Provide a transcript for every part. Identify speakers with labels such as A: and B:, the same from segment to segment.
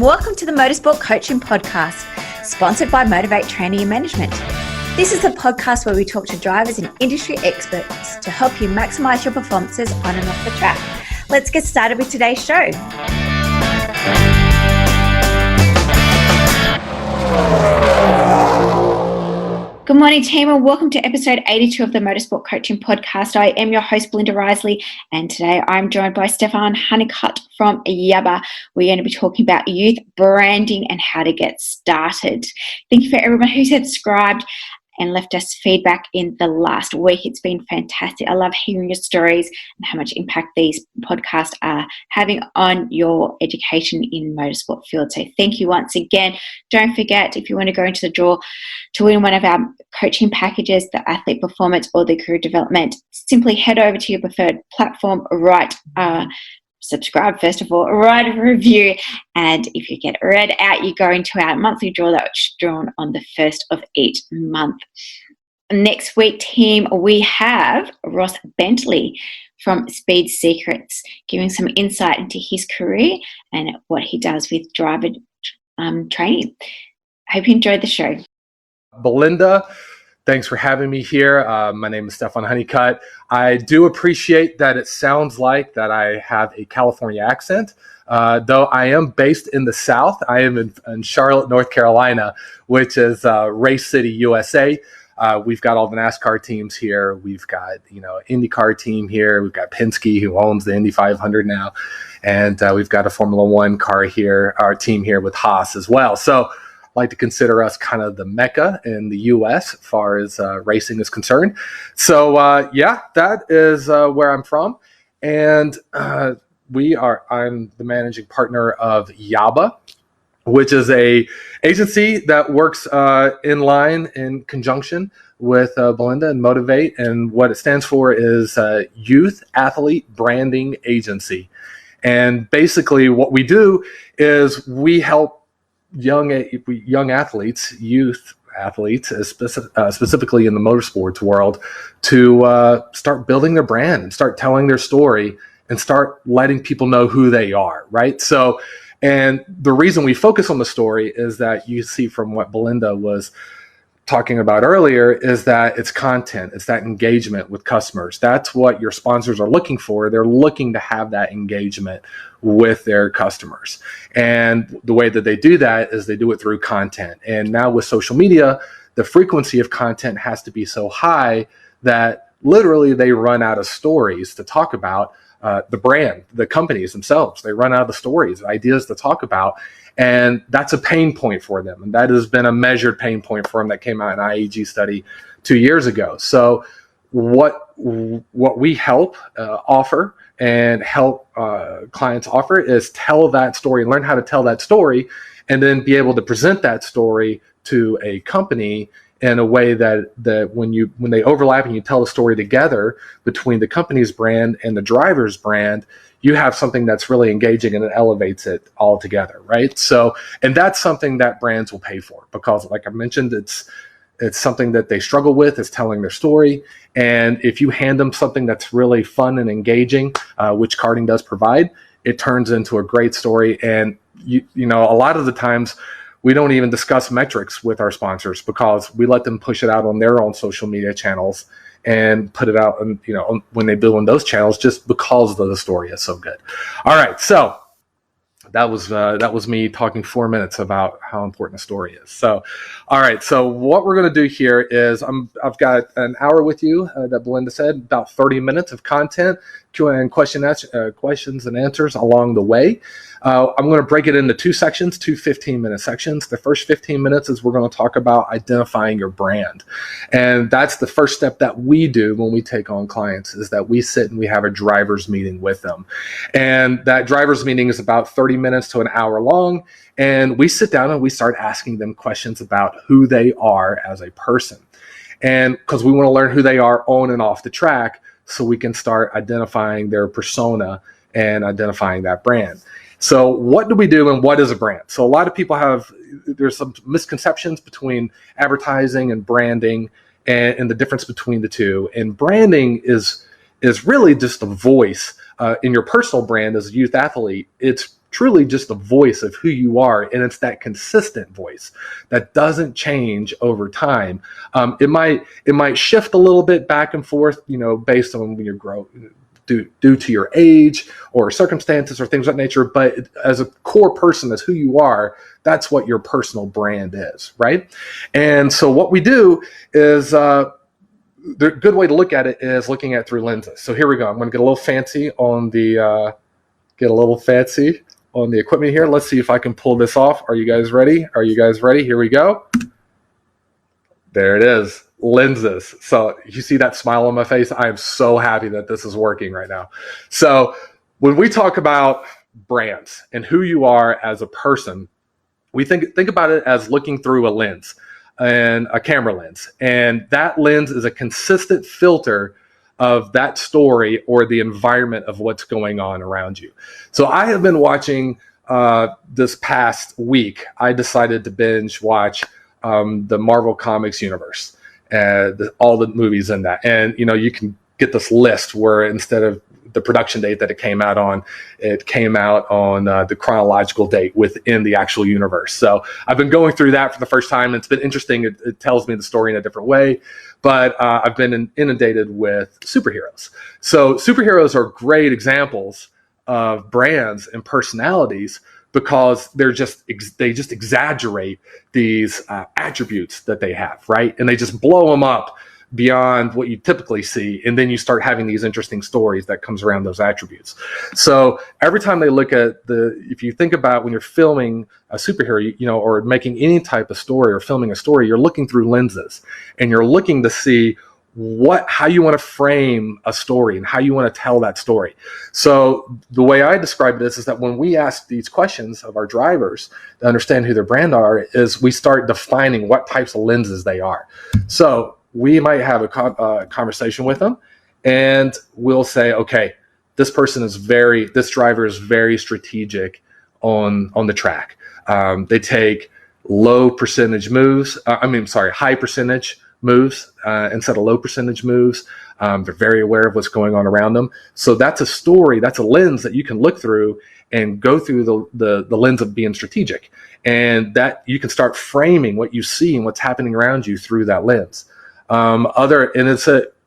A: Welcome to the Motorsport Coaching Podcast, sponsored by Motivate Training and Management. This is a podcast where we talk to drivers and industry experts to help you maximize your performances on and off the track. Let's get started with today's show. Good morning, team, and welcome to episode 82 of the Motorsport Coaching Podcast. I am your host, Belinda Risley, and today I'm joined by Stefan Honeycutt from YABA. We're going to be talking about youth branding and how to get started. Thank you for everyone who subscribed and left us feedback in the last week. It's been fantastic. I love hearing your stories and how much impact these podcasts are having on your education in motorsport field. So thank you once again. Don't forget, if you want to go into the draw to win one of our coaching packages, the athlete performance or the career development, simply head over to your preferred platform, subscribe first of all, write a review, and if you get read out, you go into our monthly draw that's drawn on the first of each month. Next week, team, we have Ross Bentley from Speed Secrets giving some insight into his career and what he does with driver training. I hope you enjoyed the show.
B: Belinda, thanks for having me here. My name is Stefan Honeycutt. I do appreciate that it sounds like that I have a California accent, though I am based in the South. I am in Charlotte, North Carolina, which is Race City, USA. We've got all the NASCAR teams here. We've got, IndyCar team here. We've got Penske, who owns the Indy 500 now. And we've got a Formula One car here, our team here with Haas as well. So like to consider us kind of the Mecca in the U.S. as far as racing is concerned. So that is where I'm from, and I'm the managing partner of YABA, which is a agency that works in conjunction with Belinda and Motivate, and what it stands for is Youth Athlete Branding Agency. And basically, what we do is we help young athletes, youth athletes, specifically in the motorsports world, to start building their brand and start telling their story and start letting people know who they are, right? So, and the reason we focus on the story is that you see from what Belinda was talking about earlier is that it's content, it's that engagement with customers. That's what your sponsors are looking for. They're looking to have that engagement with their customers. And the way that they do that is they do it through content. And now with social media, the frequency of content has to be so high that literally they run out of stories to talk about the brand, the companies themselves. They run out of the stories, ideas to talk about. And that's a pain point for them. And that has been a measured pain point for them that came out in an IAG study 2 years ago. So what we help offer and help clients offer is tell that story, learn how to tell that story, and then be able to present that story to a company in a way that when they overlap and you tell the story together between the company's brand and the driver's brand, you have something that's really engaging and it elevates it all together, right? So, and that's something that brands will pay for because, like I mentioned, it's something that they struggle with, is telling their story. And if you hand them something that's really fun and engaging, which karting does provide, it turns into a great story. And a lot of the times we don't even discuss metrics with our sponsors because we let them push it out on their own social media channels and put it out, and when they build on those channels, just because the story is so good. All right, so that was me talking 4 minutes about how important a story is. So, all right, so what we're going to do here is I've got an hour with you that Belinda said, about 30 minutes of content, Q&A, questions and answers along the way. I'm going to break it into two sections, two 15-minute sections. The first 15 minutes is we're going to talk about identifying your brand. And that's the first step that we do when we take on clients, is that we sit and we have a driver's meeting with them. And that driver's meeting is about 30 minutes to an hour long. And we sit down and we start asking them questions about who they are as a person. And because we want to learn who they are on and off the track, so we can start identifying their persona and identifying that brand. So what do we do and what is a brand? So a lot of people there's some misconceptions between advertising and branding and the difference between the two. And branding is really just a voice in your personal brand as a youth athlete. It's truly just the voice of who you are. And it's that consistent voice that doesn't change over time. It might shift a little bit back and forth, based on your growth, due to your age or circumstances or things of that nature. But as a core person, as who you are, that's what your personal brand is, right? And so what we do is, the good way to look at it is looking at it through lenses. So here we go. I'm going to get a little fancy on the equipment here. Let's see if I can pull this off. Are you guys ready? Here we go. There it is. Lenses. So you see that smile on my face? I am so happy that this is working right now. So when we talk about brands and who you are as a person, we think about it as looking through a lens, and a camera lens. And that lens is a consistent filter of that story or the environment of what's going on around you. So I have been watching, this past week, I decided to binge watch the Marvel Comics universe, and all the movies in that. And, you can get this list where instead of the production date that it came out on the chronological date within the actual universe. So I've been going through that for the first time. It's been interesting. It tells me the story in a different way, but I've been inundated with superheroes. So superheroes are great examples of brands and personalities, because they just exaggerate these attributes that they have, right? And they just blow them up beyond what you typically see, and then you start having these interesting stories that comes around those attributes. So every time they look at if you think about when you're filming a superhero, or making any type of story or filming a story, you're looking through lenses, and you're looking to see how you want to frame a story and how you want to tell that story. So the way I describe this is that when we ask these questions of our drivers to understand who their brand are, is we start defining what types of lenses they are. So we might have a conversation with them, and we'll say, okay, this driver is very strategic on the track. They take high percentage moves instead of low percentage moves. They're very aware of what's going on around them. So that's a story, that's a lens that you can look through and go through the lens of being strategic. And that you can start framing what you see and what's happening around you through that lens.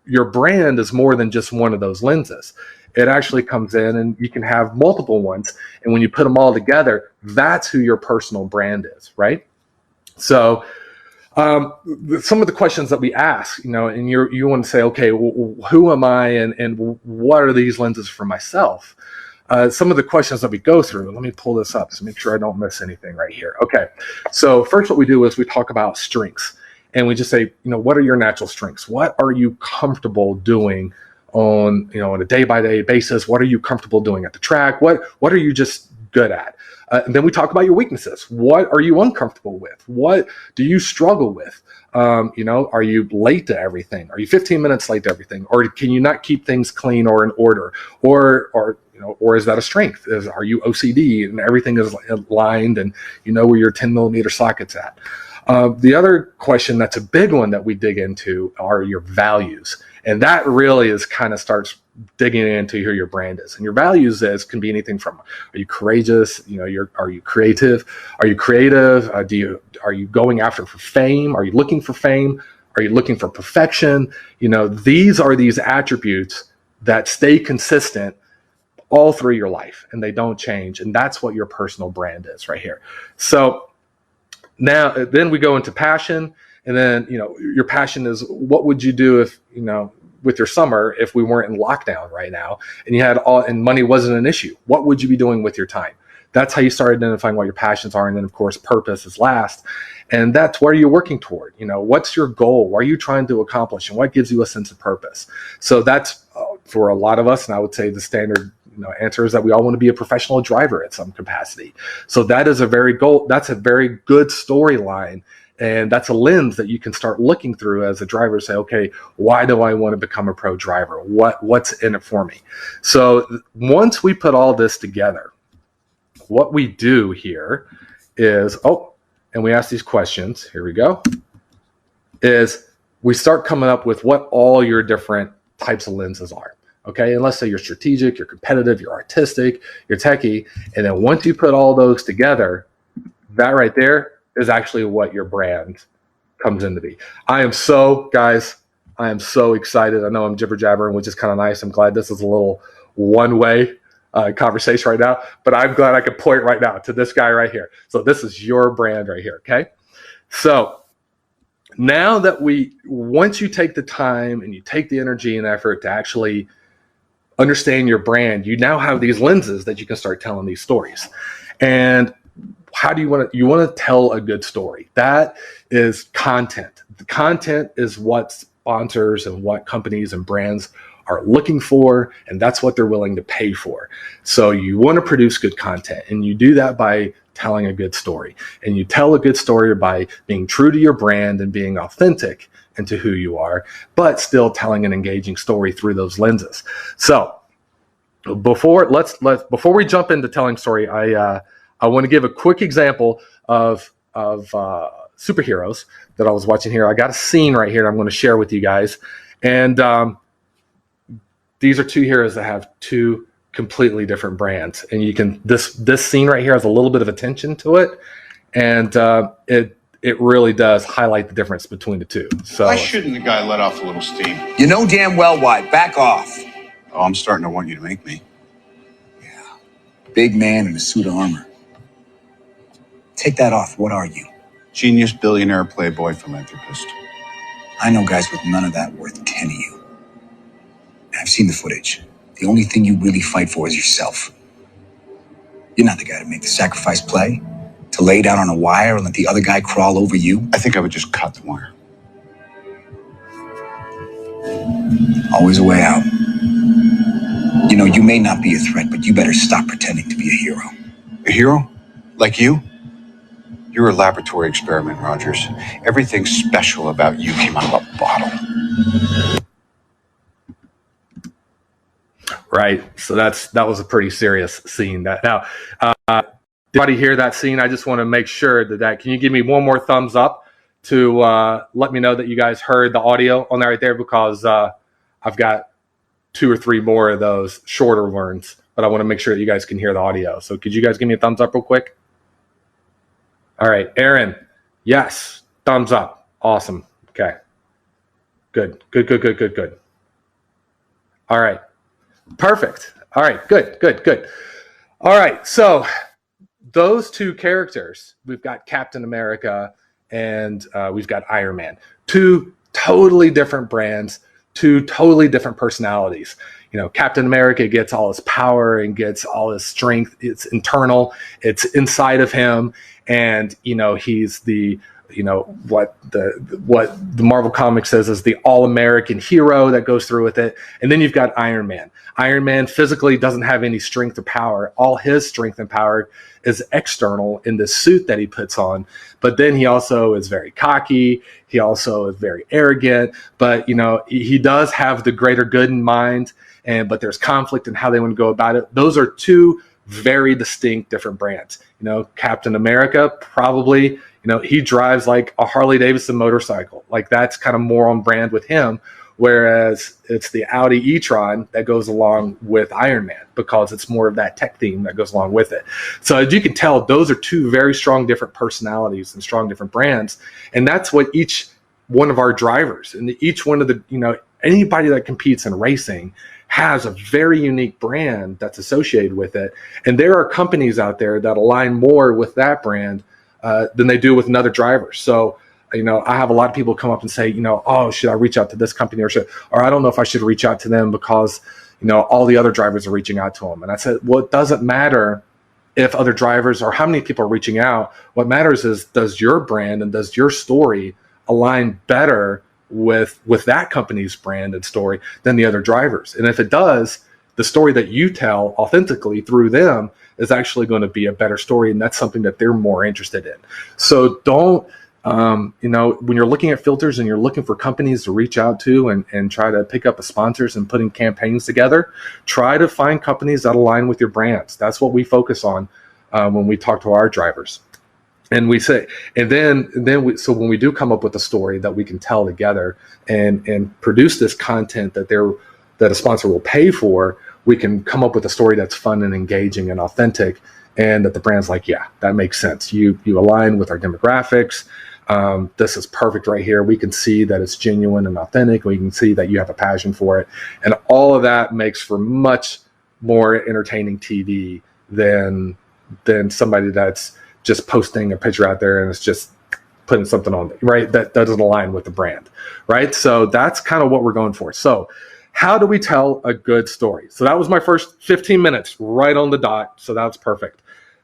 B: Your brand is more than just one of those lenses. It actually comes in, and you can have multiple ones. And when you put them all together, that's who your personal brand is, right? So some of the questions that we ask, and you want to say, okay, who am I, and what are these lenses for myself? Some of the questions that we go through, let me pull this up to make sure I don't miss anything right here. Okay, so first what we do is we talk about strengths, and we just say, what are your natural strengths? What are you comfortable doing on a day-by-day basis? What are you comfortable doing at the track? What are you just good at? And then we talk about your weaknesses. What are you uncomfortable with? What do you struggle with? Are you late to everything? Are you 15 minutes late to everything? Or can you not keep things clean or in order? Or is that a strength? Are you OCD and everything is aligned and you know where your 10 millimeter socket's at? The other question that's a big one that we dig into are your values. And that really starts digging into who your brand is. And your values can be anything from, are you courageous? Are you creative? Are you creative? Are you going after for fame? Are you looking for fame? Are you looking for perfection? These are these attributes that stay consistent all through your life, and they don't change. And that's what your personal brand is right here. So then we go into passion. And then, your passion is, what would you do if, with your summer, if we weren't in lockdown right now and you had and money wasn't an issue? What would you be doing with your time? That's how you start identifying what your passions are. And then of course, purpose is last. And that's where you're working toward. What's your goal? What are you trying to accomplish? And what gives you a sense of purpose? So that's for a lot of us. And I would say the standard answer is that we all want to be a professional driver at some capacity. So that's a very good storyline. And that's a lens that you can start looking through as a driver. Say, okay, why do I want to become a pro driver? What's in it for me? So once we put all this together, what we do here is, and we ask these questions, here we go, is we start coming up with what all your different types of lenses are. Okay. And let's say you're strategic, you're competitive, you're artistic, you're techie. And then once you put all those together, that right there is actually what your brand comes in to be. Guys, I am so excited. I know I'm jibber jabbering, which is kind of nice. I'm glad this is a little one-way conversation right now, but I'm glad I could point right now to this guy right here. So this is your brand right here. Okay. So now that once you take the time and you take the energy and effort to actually understand your brand, you now have these lenses that you can start telling these stories. And how do you want to tell a good story? That is content. The content is what sponsors and what companies and brands are looking for, and that's what they're willing to pay for. So you want to produce good content, and you do that by telling a good story. And you tell a good story by being true to your brand and being authentic into who you are, but still telling an engaging story through those lenses. So before we jump into telling story, I want to give a quick example of superheroes that I was watching here. I got a scene right here I'm going to share with you guys. And these are two heroes that have two completely different brands. And you can, this scene right here has a little bit of attention to it. And it really does highlight the difference between the two. So
C: why shouldn't the guy let off a little steam?
D: You know damn well why. Back off.
C: Oh, I'm starting to want you to make me.
D: Yeah. Big man in a suit of armor. Take that off. What are you?
C: Genius, billionaire, playboy, philanthropist.
D: I know guys with none of that worth 10 of you. I've seen the footage. The only thing you really fight for is yourself. You're not the guy to make the sacrifice play, to lay down on a wire and let the other guy crawl over you.
C: I think I would just cut the wire.
D: Always a way out. You know, you may not be a threat, but you better stop pretending to be a hero.
C: A hero? Like you? You're a laboratory experiment, Rogers. Everything special about you came out of a bottle.
B: Right. So that was a pretty serious scene. Now, did anybody hear that scene? I just want to make sure that can you give me one more thumbs up to let me know that you guys heard the audio on that right there, because I've got 2 or 3 more of those shorter ones, but I want to make sure that you guys can hear the audio. So could you guys give me a thumbs up real quick? All right, Aaron, yes, thumbs up. Awesome. Okay. Good. All right. Perfect. All right, good. All right, so those two characters, we've got Captain America and we've got Iron Man. 2 totally different brands, 2 totally different personalities. You know, Captain America gets all his power and gets all his strength. It's internal, it's inside of him. And, you know, he's the, you know, what the Marvel Comics says is the all-American hero that goes through with it. And then you've got Iron Man. Iron Man physically doesn't have any strength or power. All his strength and power is external in the suit that he puts on. But then he also is very cocky. He also is very arrogant. But, you know, he does have the greater good in mind. But there's conflict in how they want to go about it. Those are 2 very distinct different brands. You know, Captain America, probably, you know, he drives like a Harley Davidson motorcycle. Like that's kind of more on brand with him. Whereas it's the Audi e-tron that goes along with Iron Man, because it's more of that tech theme that goes along with it. So as you can tell, those are 2 very strong different personalities and strong different brands. And that's what each one of our drivers and each one of the, you know, anybody that competes in racing has a very unique brand that's associated with it. And there are companies out there that align more with that brand than they do with another driver. So, you know, I have a lot of people come up and say, you know, oh, should I reach out to this company or I don't know if I should reach out to them because, you know, all the other drivers are reaching out to them. And I said, well, it doesn't matter if other drivers or how many people are reaching out. What matters is, does your brand and does your story align better with that company's brand and story than the other drivers? And if it does, the story that you tell authentically through them is actually going to be a better story. And that's something that they're more interested in. So don't, you know, when you're looking at filters and you're looking for companies to reach out to and try to pick up the sponsors and putting campaigns together, try to find companies that align with your brands. That's what we focus on when we talk to our drivers. And we say, so when we do come up with a story that we can tell together and produce this content that they're that a sponsor will pay for, we can come up with a story that's fun and engaging and authentic, and that the brand's like, yeah, that makes sense. You align with our demographics. This is perfect right here. We can see that it's genuine and authentic. We can see that you have a passion for it. And all of that makes for much more entertaining TV than somebody that's just posting a picture out there and it's just putting something on it, right? That doesn't align with the brand, right? So that's kind of what we're going for. So how do we tell a good story? So that was my first 15 minutes right on the dot. So that's perfect.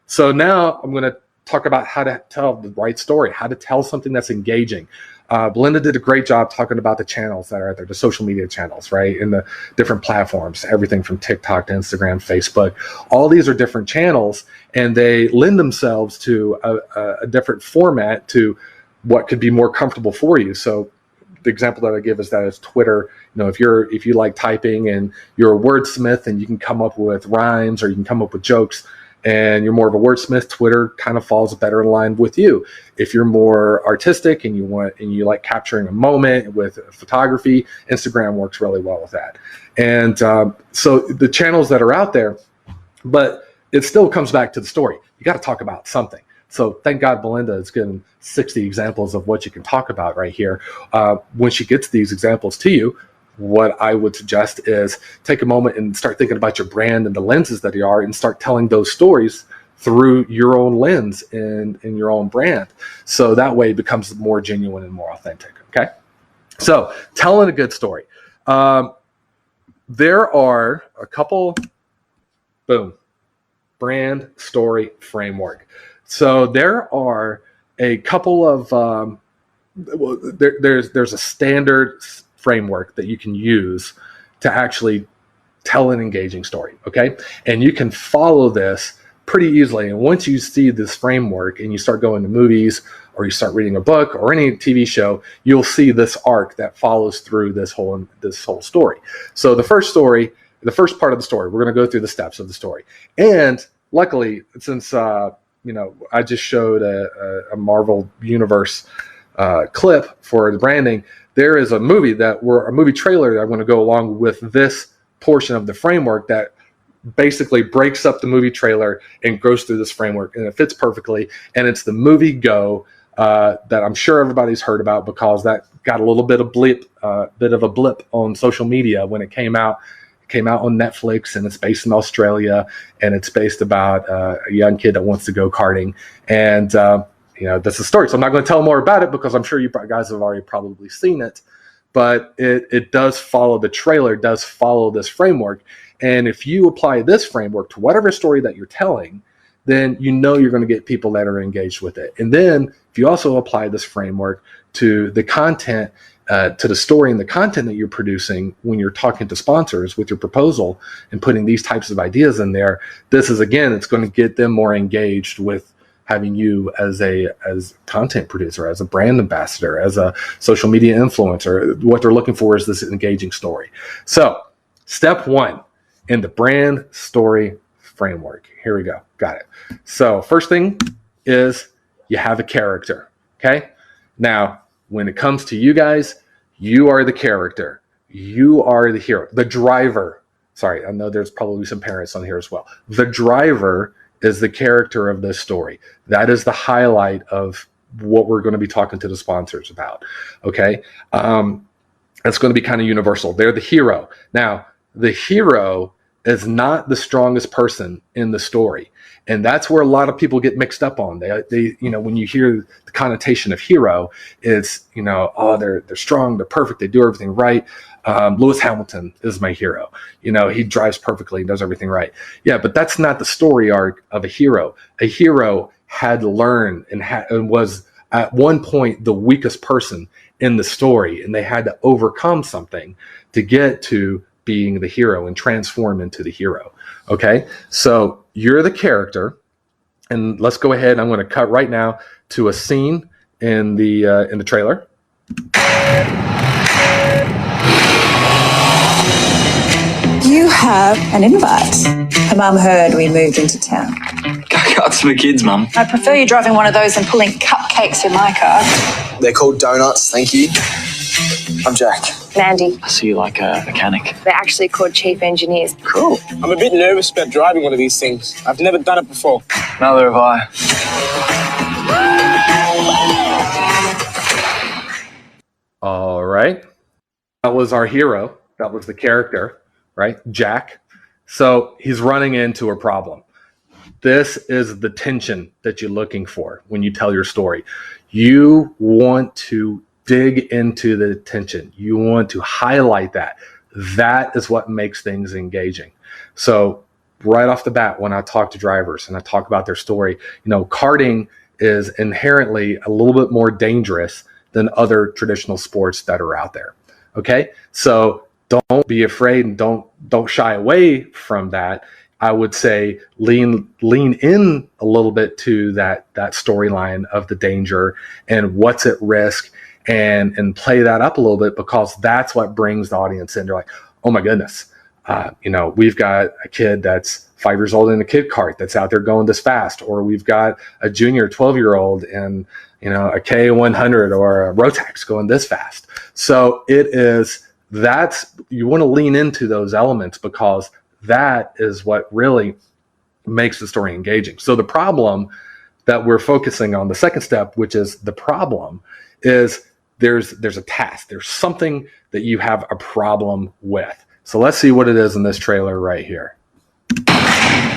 B: So now I'm going to talk about how to tell the right story, how to tell something that's engaging. Belinda did a great job talking about the channels that are out there, the social media channels, right? And the different platforms, everything from TikTok to Instagram, Facebook. All these are different channels, and they lend themselves to a different format to what could be more comfortable for you. So the example that I give is that it's Twitter. You know, if you like typing and you're a wordsmith and you can come up with rhymes or you can come up with jokes, and you're more of a wordsmith, Twitter kind of falls better in line with you. If you're more artistic and you like capturing a moment with photography, Instagram works really well with that. And so the channels that are out there, but it still comes back to the story. You got to talk about something. So thank God Belinda has given 60 examples of what you can talk about right here. When she gets these examples to you, what I would suggest is take a moment and start thinking about your brand and the lenses that you are, and start telling those stories through your own lens and your own brand. So that way it becomes more genuine and more authentic. Okay. So telling a good story. There are a couple, brand story framework. So there are a couple of, there's a standard framework that you can use to actually tell an engaging story, okay? And you can follow this pretty easily. And once you see this framework and you start going to movies or you start reading a book or any TV show, you'll see this arc that follows through this whole story. So the first part of the story, we're going to go through the steps of the story. And luckily, since I just showed a Marvel Universe clip for the branding, there is a movie trailer that I'm going to go along with this portion of the framework that basically breaks up the movie trailer and goes through this framework, and it fits perfectly. And it's the movie Go that I'm sure everybody's heard about, because that got a little bit of a blip on social media when it came out. It came out on Netflix, and it's based in Australia, and it's based about a young kid that wants to go karting. And that's the story. So I'm not going to tell more about it because I'm sure you guys have already probably seen it. But it does follow, the trailer does follow this framework. And if you apply this framework to whatever story that you're telling, then you're going to get people that are engaged with it. And then if you also apply this framework to the content, to the story and the content that you're producing when you're talking to sponsors with your proposal and putting these types of ideas in there, it's going to get them more engaged with having you as content producer, as a brand ambassador, as a social media influencer. What they're looking for is this engaging story. So step 1 in the brand story framework. Here we go. Got it. So first thing is you have a character. Okay. Now, when it comes to you guys, you are the character. You are the hero, the driver. Sorry, I know there's probably some parents on here as well. The driver is the character of this story. That is the highlight of what we're going to be talking to the sponsors about. Okay. It's going to be kind of universal. They're the hero. Now, the hero is not the strongest person in the story. And that's where a lot of people get mixed up on. They when you hear the connotation of hero, it's, they're strong, they're perfect, they do everything right. Lewis Hamilton is my hero. He drives perfectly, does everything right. Yeah, but that's not the story arc of a hero. A hero had to learn and was at one point the weakest person in the story, and they had to overcome something to get to being the hero and transform into the hero. Okay, so you're the character, and let's go ahead. I'm going to cut right now to a scene in the trailer.
E: You have an invite. Her mum heard we moved into town.
F: Go-karts for the kids, Mum.
E: I prefer you driving one of those and pulling cupcakes in my car.
G: They're called donuts, thank you. I'm Jack.
E: Mandy.
F: I see you like a mechanic.
E: They're actually called chief engineers.
F: Cool.
G: I'm a bit nervous about driving one of these things. I've never done it before.
F: Neither have I.
B: All right. That was our hero. That was the character, right? Jack. So he's running into a problem. This is the tension that you're looking for when you tell your story. You want to dig into the tension. You want to highlight that. That is what makes things engaging. So right off the bat, when I talk to drivers and I talk about their story, karting is inherently a little bit more dangerous than other traditional sports that are out there. Okay. So don't be afraid and don't shy away from that. I would say lean in a little bit to that storyline of the danger and what's at risk and play that up a little bit, because that's what brings the audience in. They're like, oh my goodness, we've got a kid that's 5 years old in a kid kart that's out there going this fast, or we've got a junior 12-year-old in a K100 or a Rotax going this fast. So you want to lean into those elements, because that is what really makes the story engaging. So the problem that we're focusing on, the second step, which is the problem, is there's a task. There's something that you have a problem with. So let's see what it is in this trailer right here.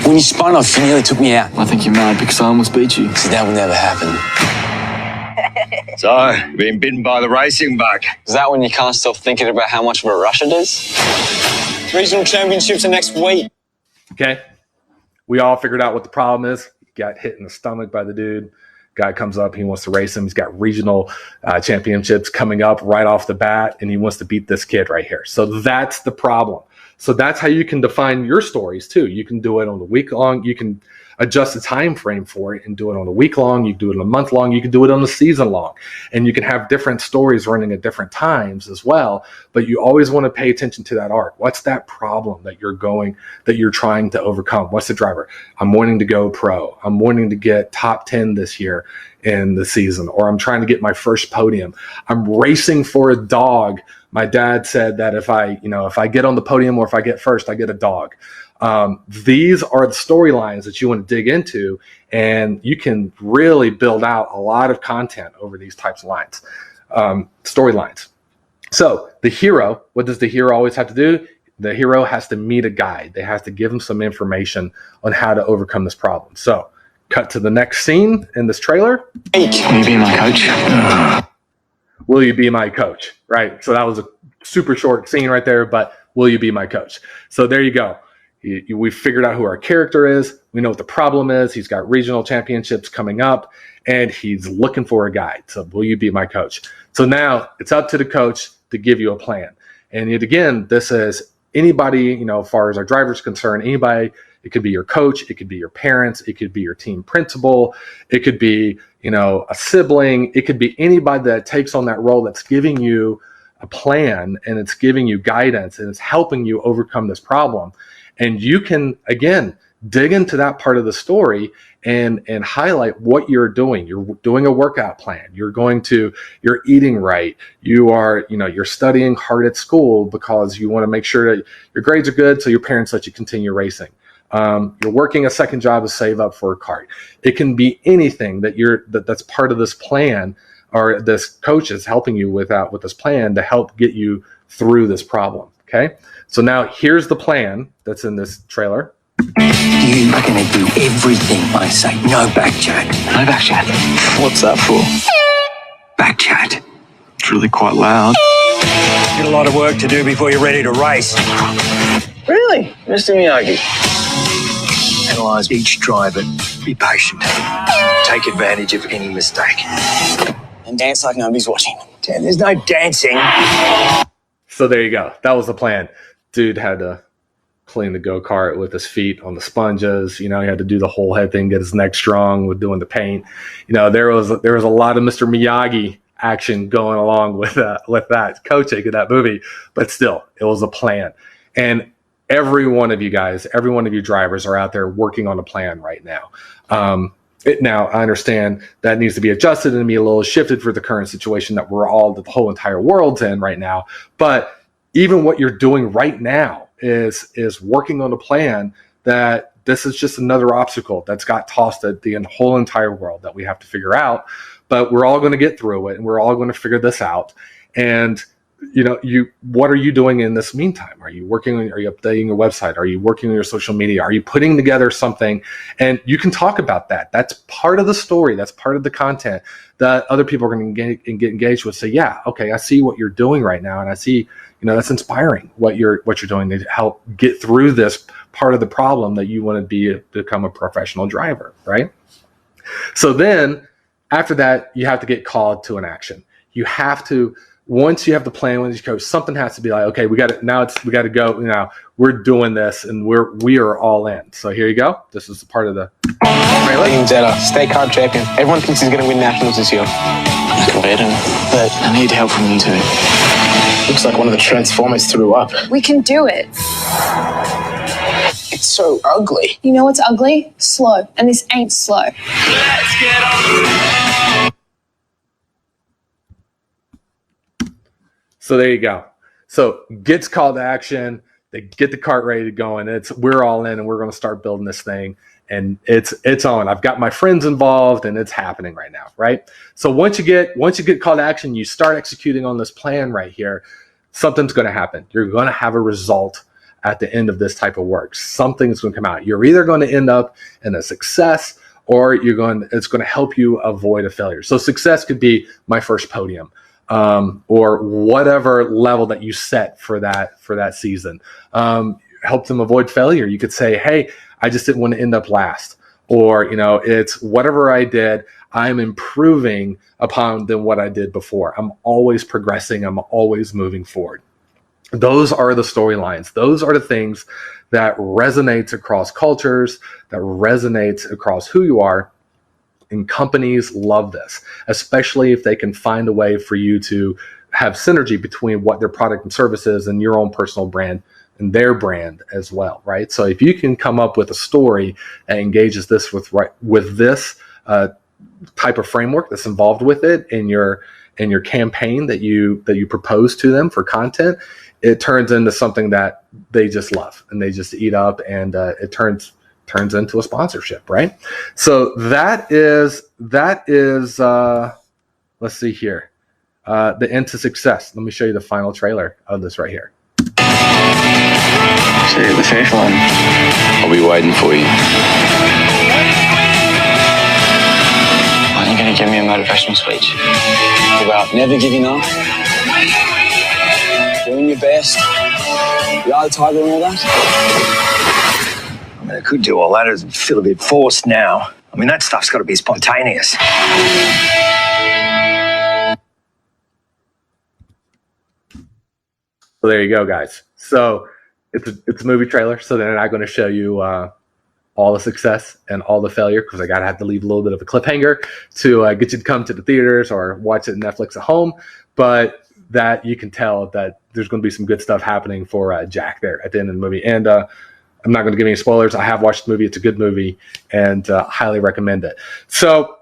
H: When you spun off, you nearly took me out.
F: I think you're mad because I almost beat you.
H: So that will never happen.
I: So, been bitten by the racing bug.
H: Is that when you can't stop thinking about how much of a rush it is?
G: Regional championships are next week.
B: Okay. We all figured out what the problem is. He got hit in the stomach by the dude. Guy comes up, he wants to race him. He's got regional championships coming up right off the bat, and he wants to beat this kid right here. So that's the problem. So that's how you can define your stories too. You can do it on the week long. You can adjust the time frame for it and do it on a week long. You can do it on a month long. You can do it on a season long, and you can have different stories running at different times as well. But you always want to pay attention to that arc. What's that problem that you're trying to overcome? What's the driver? I'm wanting to go pro. I'm wanting to get top 10 this year in the season, or I'm trying to get my first podium. I'm racing for a dog. My dad said that if I get on the podium or if I get first, I get a dog. These are the storylines that you want to dig into, and you can really build out a lot of content over these types of lines, storylines. So the hero, what does the hero always have to do? The hero has to meet a guide. They have to give him some information on how to overcome this problem. So cut to the next scene in this trailer.
F: Will you be my coach?
B: Will you be my coach? Right. So that was a super short scene right there, but will you be my coach? So there you go. We figured out who our character is. We know what the problem is. He's got regional championships coming up, and he's looking for a guide. So will you be my coach? So now it's up to the coach to give you a plan. And yet again, this is anybody, as far as our driver's concerned, anybody. It could be your coach. It could be your parents. It could be your team principal. It could be, a sibling. It could be anybody that takes on that role that's giving you a plan, and it's giving you guidance, and it's helping you overcome this problem. And you can, again, dig into that part of the story and highlight what you're doing. You're doing a workout plan. You're eating right. You're studying hard at school because you want to make sure that your grades are good so your parents let you continue racing. You're working a second job to save up for a kart. It can be anything that's part of this plan, or this coach is helping you with this plan to help get you through this problem. Okay. So now here's the plan that's in this trailer.
H: You are going to do everything I say. No back chat.
F: No back chat. What's that for?
H: Back chat.
F: It's really quite loud.
J: Got a lot of work to do before you're ready to race.
F: Really? Mr. Miyagi?
J: Analyze each driver. Be patient. Take advantage of any mistake.
H: And dance like nobody's watching.
J: Dan, there's no dancing.
B: So there you go. That was the plan. Dude had to clean the go-kart with his feet on the sponges. He had to do the whole head thing, get his neck strong with doing the paint. There was a lot of Mr. Miyagi action going along with that coaching in that movie, but still, it was a plan. And every one of you guys, every one of you drivers are out there working on a plan right now. Now, I understand that needs to be adjusted and be a little shifted for the current situation that the whole entire world's in right now. But even what you're doing right now is working on a plan that this is just another obstacle that's got tossed at the whole entire world that we have to figure out. But we're all going to get through it, and we're all going to figure this out. And what are you doing in this meantime? Are you updating your website? Are you working on your social media? Are you putting together something? And you can talk about that. That's part of the story. That's part of the content that other people are going to get engaged with. Say, yeah, okay, I see what you're doing right now, and I see, that's inspiring what you're doing to help get through this part of the problem that you want to become a professional driver, right? So then after that, you have to get called to an action. You have to. Once you have the plan with your coach, something has to be like, okay, we got to go. Now we're doing this, and we are all in. So here you go. This is part of the trailer.
G: Jetta, state car champion. Everyone thinks he's going to win nationals this year.
F: I can beat him, but I need help from you two.
G: Looks like one of the Transformers threw up.
K: We can do it.
G: It's so ugly.
K: You know what's ugly? Slow. And this ain't slow.
G: Let's get on.
B: So there you go. So gets called to action. They get the cart ready to go, and we're all in, and we're going to start building this thing. And it's on. I've got my friends involved, and it's happening right now, right? So once you get called to action, you start executing on this plan right here. Something's going to happen. You're going to have a result at the end of this type of work. Something's going to come out. You're either going to end up in a success, or it's going to help you avoid a failure. So success could be my first podium. Or whatever level that you set for that season. Help them avoid failure. You could say, hey, I just didn't want to end up last. Or, it's whatever I did, I'm improving upon than what I did before. I'm always progressing. I'm always moving forward. Those are the storylines. Those are the things that resonates across cultures, that resonates across who you are. And companies love this, especially if they can find a way for you to have synergy between what their product and service is and your own personal brand and their brand as well, right? So if you can come up with a story that engages this with this type of framework that's involved with it in your campaign that you propose to them for content, it turns into something that they just love and they just eat up, and it turns into a sponsorship, right? So that is let's see here, the end to success. Let me show you the final trailer of this right here.
F: See you at the finish line.
I: I'll be waiting for you.
F: Aren't you going to give me a motivational speech?
G: About never giving up, doing your best, the eye of the tiger and all that.
J: I mean, I could do all that. I feel a bit forced now. I mean, that stuff's got to be spontaneous.
B: So there you go, guys. So it's a movie trailer. So then I'm going to show you all the success and all the failure, because I got to have to leave a little bit of a cliffhanger to get you to come to the theaters or watch it on Netflix at home. But that you can tell that there's going to be some good stuff happening for Jack there at the end of the movie. And I'm not going to give any spoilers. I have watched the movie. It's a good movie, and highly recommend it. So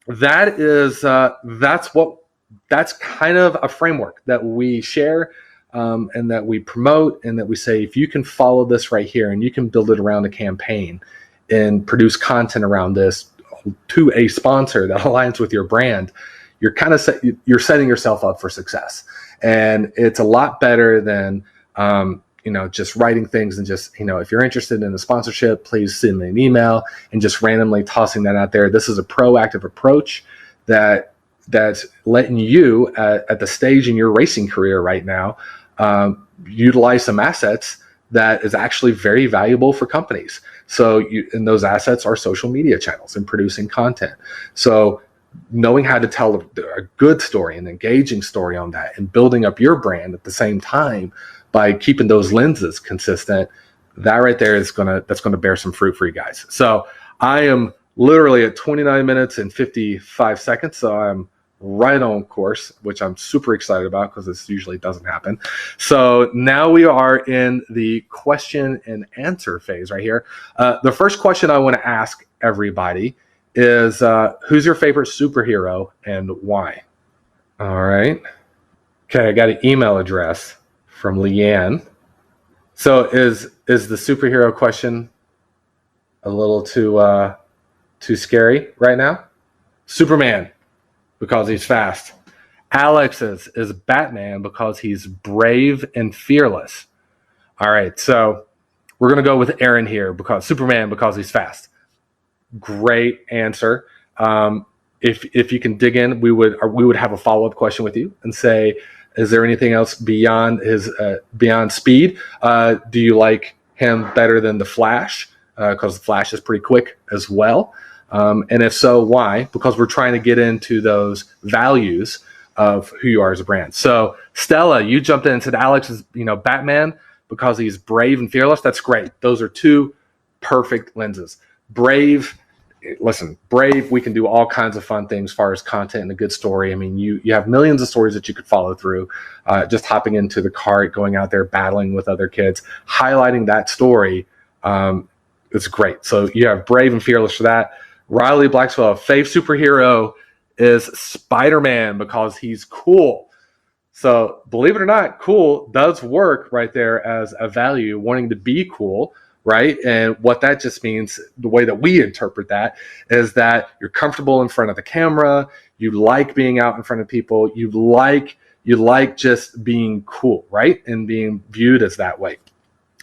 B: that is that's kind of a framework that we share, and that we promote, and that we say, if you can follow this right here and you can build it around a campaign and produce content around this to a sponsor that aligns with your brand, you're kind of you're setting yourself up for success. And it's a lot better than just writing things and just, if you're interested in a sponsorship, please send me an email, and just randomly tossing that out there. This is a proactive approach that's letting you at the stage in your racing career right now utilize some assets that is actually very valuable for companies. So and those assets are social media channels and producing content. So knowing how to tell a good story, an engaging story on that, and building up your brand at the same time by keeping those lenses consistent, that right there is that's gonna bear some fruit for you guys. So I am literally at 29 minutes and 55 seconds. So I'm right on course, which I'm super excited about, because this usually doesn't happen. So now we are in the question and answer phase right here. The first question I want to ask everybody is who's your favorite superhero and why? All right. Okay, I got an email address from Leanne. So is the superhero question a little too scary right now? Superman, because he's fast. Alex's is Batman because he's brave and fearless. All right, so we're gonna go with Aaron here because Superman because he's fast. Great answer. If you can dig in, we would have a follow-up question with you and say, is there anything else beyond his beyond speed? Do you like him better than the Flash? Because the Flash is pretty quick as well. And if so, why? Because we're trying to get into those values of who you are as a brand. So Stella, you jumped in and said Alex is, Batman because he's brave and fearless. That's great. Those are two perfect lenses. Brave, we can do all kinds of fun things as far as content and a good story. I mean, you have millions of stories that you could follow through. Just hopping into the cart, going out there, battling with other kids, highlighting that story. It's great. So you have brave and fearless for that. Riley Blackswell, fave superhero is Spider-Man because he's cool. So believe it or not, cool does work right there as a value, wanting to be cool, right? And what that just means, the way that we interpret that, is that you're comfortable in front of the camera, you like being out in front of people, you like just being cool, right? And being viewed as that way.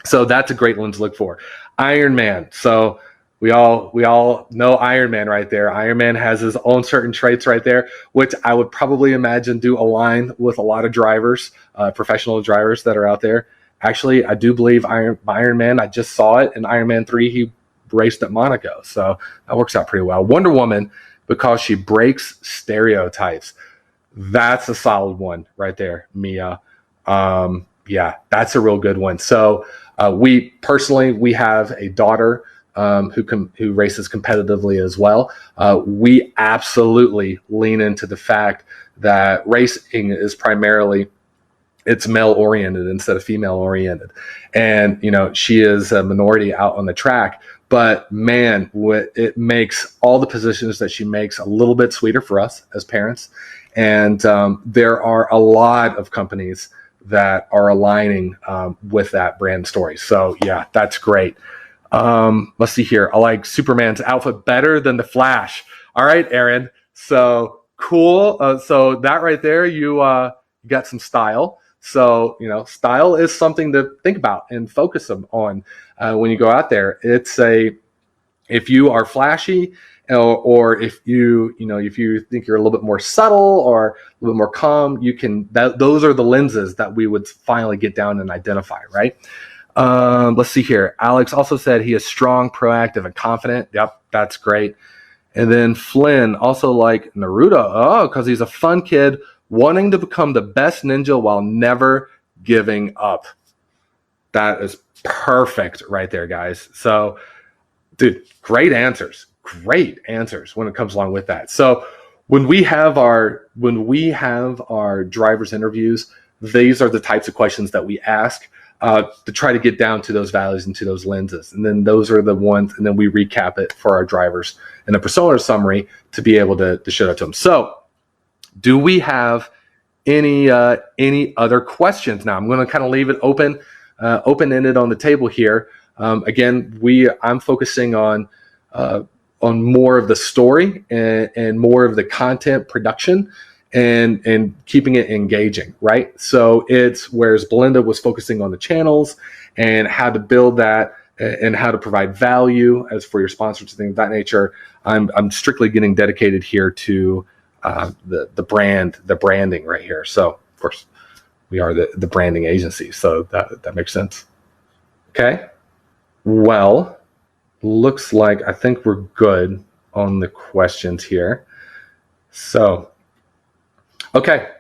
B: So that's a great lens to look for. Iron Man. So we all know Iron Man right there. Iron Man has his own certain traits right there, which I would probably imagine do align with a lot of drivers, professional drivers that are out there. Actually, I do believe Iron Man, I just saw it in Iron Man 3, he raced at Monaco. So that works out pretty well. Wonder Woman, because she breaks stereotypes. That's a solid one right there, Mia. Yeah, that's a real good one. So we have a daughter who races competitively as well. We absolutely lean into the fact that racing is primarily, it's male oriented instead of female oriented. And, she is a minority out on the track, but man, it makes all the positions that she makes a little bit sweeter for us as parents. And there are a lot of companies that are aligning with that brand story. So yeah, that's great. Let's see here. I like Superman's outfit better than the Flash. All right, Aaron. So cool. So that right there, you got some style. So, style is something to think about and focus on when you go out there. If you are flashy, or if you think you're a little bit more subtle or a little bit more calm, those are the lenses that we would finally get down and identify, right? Let's see here. Alex also said he is strong, proactive, and confident. Yep, that's great. And then Flynn, also like Naruto. Because he's a fun kid wanting to become the best ninja while never giving up. That is perfect right there, guys. So, dude, great answers when it comes along with that. So when we have our drivers interviews, these are the types of questions that we ask to try to get down to those values and to those lenses. And then those are the ones, and then we recap it for our drivers in a persona summary to be able to show that to them. So do we have any other questions? Now I'm going to kind of leave it open-ended on the table here. Again, I'm focusing on more of the story and more of the content production and keeping it engaging, right? So whereas Belinda was focusing on the channels and how to build that and how to provide value as for your sponsors and things of that nature, I'm strictly getting dedicated here to the branding right here. So of course we are the branding agency, so that makes sense. Okay. Well, looks like I think we're good on the questions here. So, okay.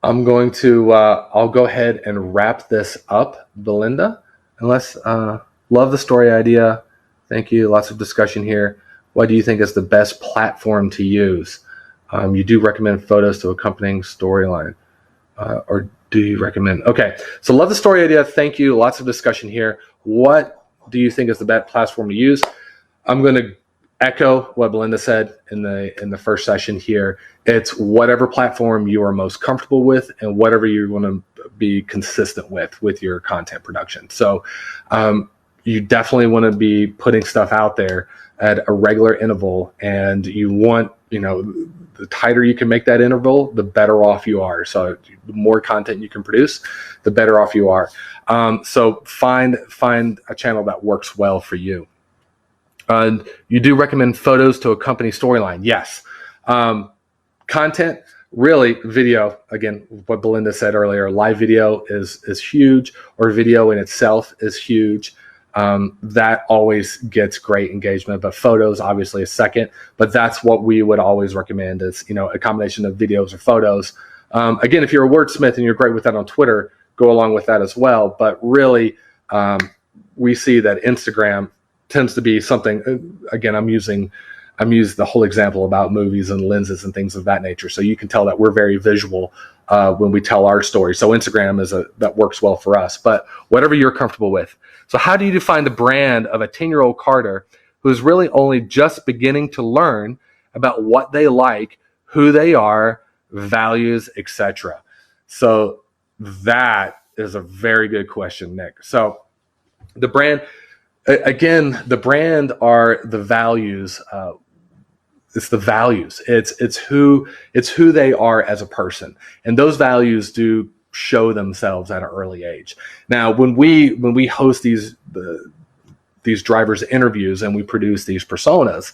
B: I'm going to, I'll go ahead and wrap this up, Belinda. Unless, love the story idea. Thank you. Lots of discussion here. What do you think is the best platform to use? You do recommend photos to accompanying storyline. Or do you recommend? Okay. So love the story idea. Thank you. Lots of discussion here. What do you think is the best platform to use? I'm going to echo what Belinda said in the first session here. It's whatever platform you are most comfortable with and whatever you want to be consistent with your content production. So you definitely want to be putting stuff out there at a regular interval, and you want, the tighter you can make that interval, the better off you are. So the more content you can produce, the better off you are. So find a channel that works well for you. And you do recommend photos to accompany storyline. Yes. Content, really video, again, what Belinda said earlier, live video is huge, or video in itself is huge. That always gets great engagement, but photos obviously a second, but that's what we would always recommend is, a combination of videos or photos. Again, if you're a wordsmith and you're great with that on Twitter, go along with that as well. But really, we see that Instagram tends to be something, again, I'm using the whole example about movies and lenses and things of that nature. So you can tell that we're very visual when we tell our story. So Instagram that works well for us, but whatever you're comfortable with. So how do you define the brand of a 10-year-old karter who's really only just beginning to learn about what they like, who they are, values, etc.? So that is a very good question, Nick. So the brand, again, the brand are the values. It's the values. It's who they are as a person, and those values do show themselves at an early age. Now, when we host these drivers' interviews and we produce these personas,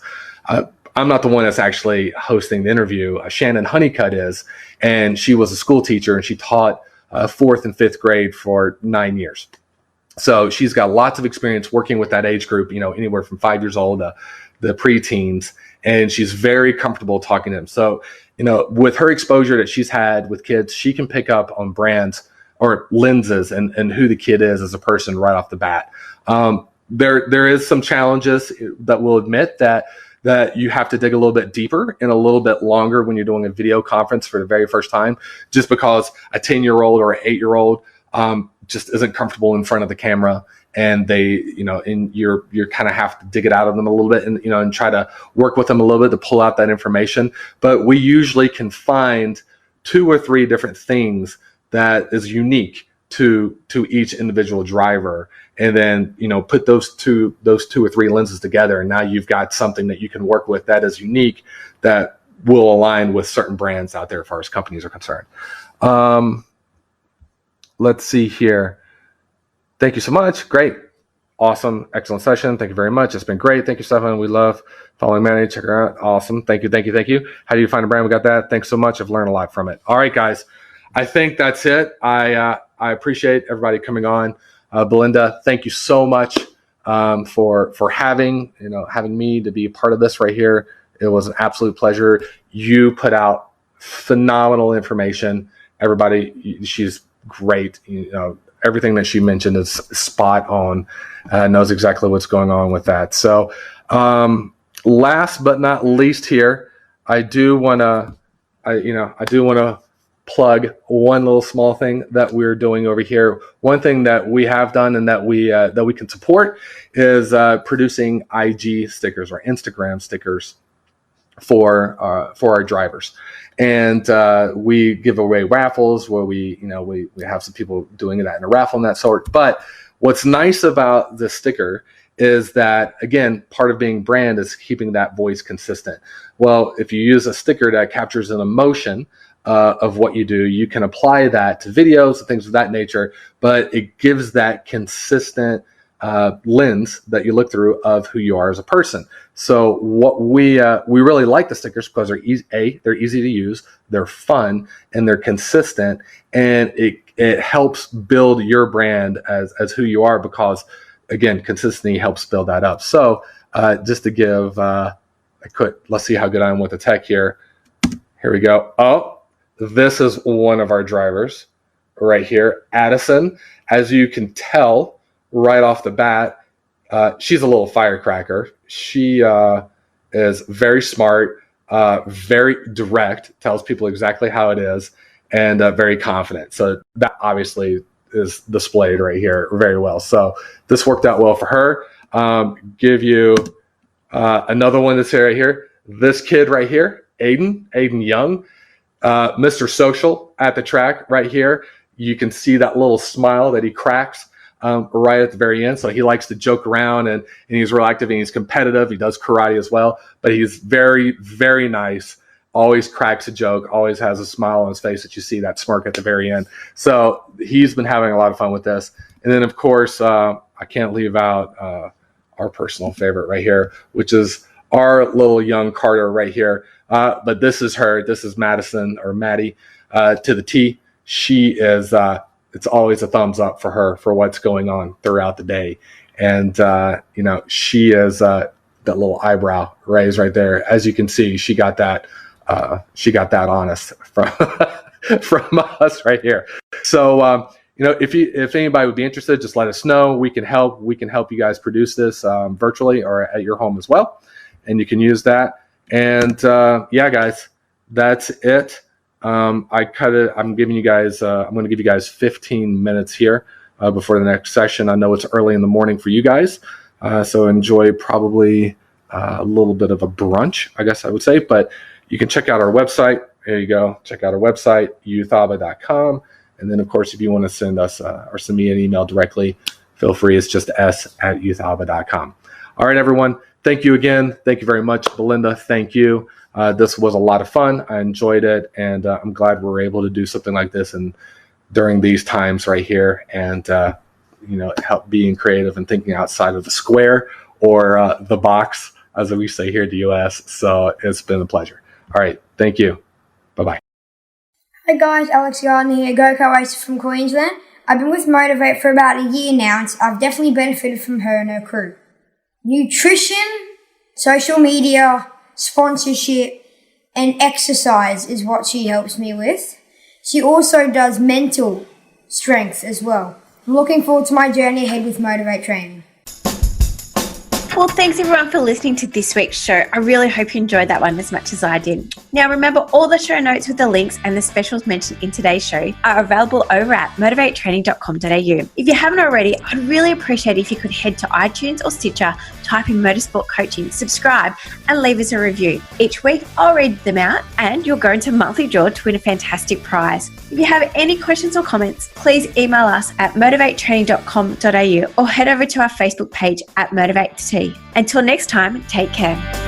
B: I'm not the one that's actually hosting the interview. Shannon Honeycutt is, and she was a school teacher and she taught 4th and 5th grade for 9 years. So she's got lots of experience working with that age group, anywhere from 5 years old to the preteens, and she's very comfortable talking to them. So, with her exposure that she's had with kids, she can pick up on brands or lenses and who the kid is as a person right off the bat. There is some challenges that we'll admit that you have to dig a little bit deeper and a little bit longer when you're doing a video conference for the very first time, just because a 10-year-old or an 8-year-old just isn't comfortable in front of the camera, and they, and you're kind of have to dig it out of them a little bit, and and try to work with them a little bit to pull out that information. But we usually can find 2 or 3 different things that is unique to each individual driver, and then put those two or 3 lenses together, and now you've got something that you can work with that is unique, that will align with certain brands out there as far as companies are concerned. Let's see here. Thank you so much. Great. Awesome. Excellent session. Thank you very much. It's been great. Thank you, Stefan. We love following Manny. Check her out. Awesome. Thank you. How do you find a brand? We got that. Thanks so much. I've learned a lot from it. All right, guys. I think that's it. I appreciate everybody coming on. Belinda, thank you so much for having me to be a part of this right here. It was an absolute pleasure. You put out phenomenal information. Everybody, she's great. Everything that she mentioned is spot on. Knows exactly what's going on with that. So, last but not least, here, I do want to plug one little small thing that we're doing over here. One thing that we have done and that we can support is producing IG stickers or Instagram stickers for our drivers. And we give away raffles where we have some people doing that in a raffle and that sort. But what's nice about the sticker is that, again, part of being brand is keeping that voice consistent. Well, if you use a sticker that captures an emotion of what you do, you can apply that to videos and things of that nature, but it gives that consistent lens that you look through of who you are as a person. So what we really like the stickers because they're easy to use, they're fun, and they're consistent, and it helps build your brand as who you are, because again, consistency helps build that up. So just to give let's see how good I am with the tech here. Here we go. Oh, this is one of our drivers right here, Addison. As you can tell right off the bat, she's a little firecracker. She is very smart, very direct, tells people exactly how it is, and very confident. So that obviously is displayed right here very well. So this worked out well for her. Give you Another one that's right here, this kid right here, Aiden Young, Mr. Social at the track right here. You can see that little smile that he cracks right at the very end. So he likes to joke around and he's real active and he's competitive. He does karate as well, but he's very, very nice. Always cracks a joke, always has a smile on his face that you see that smirk at the very end. So he's been having a lot of fun with this. And then, of course, I can't leave out our personal favorite right here, which is our little young Carter right here. But this is her. This is Madison, or Maddie, to the T. She is, it's always a thumbs up for her for what's going on throughout the day. And, she is that little eyebrow raised right there. As you can see, she got that on us from from us right here. So if anybody would be interested, just let us know. We can help you guys produce this virtually or at your home as well, and you can use that. And guys, that's it. I'm going to give you guys 15 minutes here before the next session. I know it's early in the morning for you guys, so enjoy probably a little bit of a brunch, I guess I would say, but you can check out our website. There you go. Check out our website, youthaba.com. And then, of course, if you want to send us or send me an email directly, feel free. It's just s@youthaba.com. All right, everyone. Thank you again. Thank you very much, Belinda. Thank you. This was a lot of fun. I enjoyed it. And I'm glad we're able to do something like this and during these times right here and, help being creative and thinking outside of the square or the box, as we say here in the U.S. So it's been a pleasure. All right. Thank you. Bye-bye.
L: Hey guys, Alex Gardner here, go-kart racer from Queensland. I've been with Motivate for about a year now and I've definitely benefited from her and her crew. Nutrition, social media, sponsorship, and exercise is what she helps me with. She also does mental strength as well. I'm looking forward to my journey ahead with Motivate Training.
A: Well, thanks everyone for listening to this week's show. I really hope you enjoyed that one as much as I did. Now remember, all the show notes with the links and the specials mentioned in today's show are available over at motivatetraining.com.au. If you haven't already, I'd really appreciate it if you could head to iTunes or Stitcher, type in Motorsport Coaching, subscribe and leave us a review. Each week I'll read them out and you'll go into monthly draw to win a fantastic prize. If you have any questions or comments, please email us at motivatetraining.com.au or head over to our Facebook page at Motivate Until next time, take care.